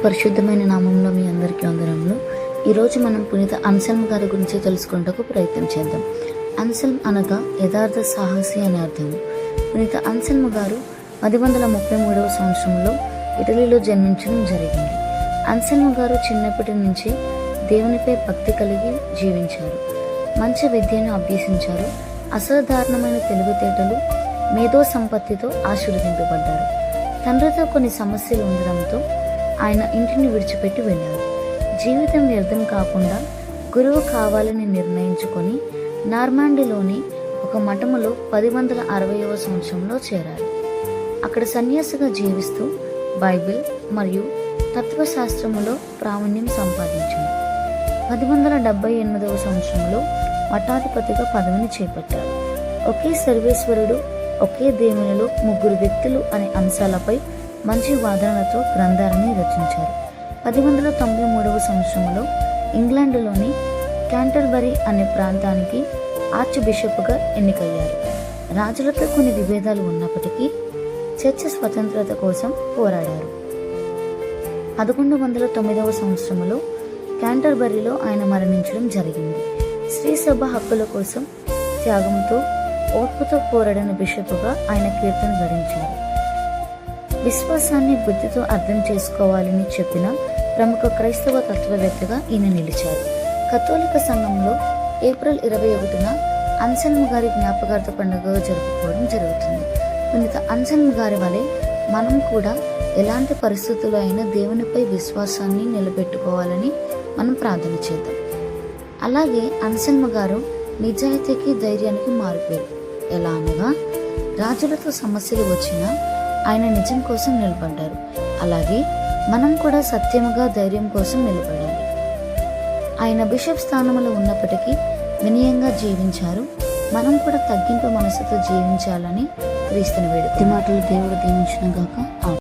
పరిశుద్ధమైన నామంలో మీ అందరికీ వందనములు. ఈరోజు మనం పునీత అన్సెల్మ్ గారి గురించి తెలుసుకునేందుకు ప్రయత్నం చేద్దాం. అన్సెల్మ్ అనగా యథార్థ సాహసి అనే అర్థము. పునీత అన్సెల్మ్ గారు 1033వ సంవత్సరంలో ఇటలీలో జన్మించడం జరిగింది. అన్సెల్మ్ గారు చిన్నప్పటి నుంచి దేవునిపై భక్తి కలిగి జీవించారు. మంచి విద్యను అభ్యసించారు. అసాధారణమైన తెలివితేటలు, మేధో సంపత్తితో ఆశీర్వదింపబడ్డారు. తండ్రితో కొన్ని సమస్యలు ఉండడంతో ఆయన ఇంటిని విడిచిపెట్టి వెళ్ళారు. జీవితం వ్యర్థం కాకుండా గురువు కావాలని నిర్ణయించుకొని నార్మాండీలోని ఒక మఠములో 1060వ సంవత్సరంలో చేరారు. అక్కడ సన్యాసిగా జీవిస్తూ బైబిల్ మరియు తత్వశాస్త్రములో ప్రావీణ్యం సంపాదించారు. 1078వ సంవత్సరంలో మఠాధిపతిగా పదవిని చేపట్టారు. ఒకే సర్వేశ్వరుడు, ఒకే దేవునిలో ముగ్గురు వ్యక్తులు అనే అంశాలపై మంచి వాదనలతో గ్రంథాలని రచించారు. 1093వ సంవత్సరంలో ఇంగ్లాండ్లోని క్యాంటర్బరీ అనే ప్రాంతానికి ఆర్చ్ బిషప్గా ఎన్నికయ్యారు. రాజులతో కొన్ని విభేదాలు ఉన్నప్పటికీ చర్చ్ స్వతంత్రత కోసం పోరాడారు. 1109వ సంవత్సరంలో క్యాంటర్బరీలో ఆయన మరణించడం జరిగింది. స్త్రీ సభ హక్కుల కోసం త్యాగంతో, ఓర్పుతో పోరాడిన బిషప్గా ఆయన కీర్తన గడించారు. విశ్వాసాన్ని బుద్ధితో అర్థం చేసుకోవాలని చెప్పిన ప్రముఖ క్రైస్తవ తత్వవేత్తగా ఈయన నిలిచారు. కథోలిక సంఘంలో ఏప్రిల్ 21న అన్సెల్మ్ గారి జ్ఞాపకార్థ పండుగగా జరుపుకోవడం జరుగుతుంది. పునీత అన్సెల్మ్ గారి వలె మనం కూడా ఎలాంటి పరిస్థితుల్లో అయినా దేవునిపై విశ్వాసాన్ని నిలబెట్టుకోవాలని మనం ప్రార్థన చేద్దాం. అలాగే అన్సెల్మ్ గారు నిజాయితీకి, ధైర్యానికి మారిపోయారు. ఎలా అనగా రాజులతో సమస్యలు వచ్చినా ఆయన నిజం కోసం నిలబడ్డారు. అలాగే మనం కూడా సత్యముగా ధైర్యం కోసం నిలబడాలి. ఆయన బిషప్ స్థానంలో ఉన్నప్పటికీ వినయంగా జీవించారు. మనం కూడా తగ్గింపు మనసుతో జీవించాలని క్రీస్తుని వేడుక. మాటలు దేవుడు దీవించిన గాక.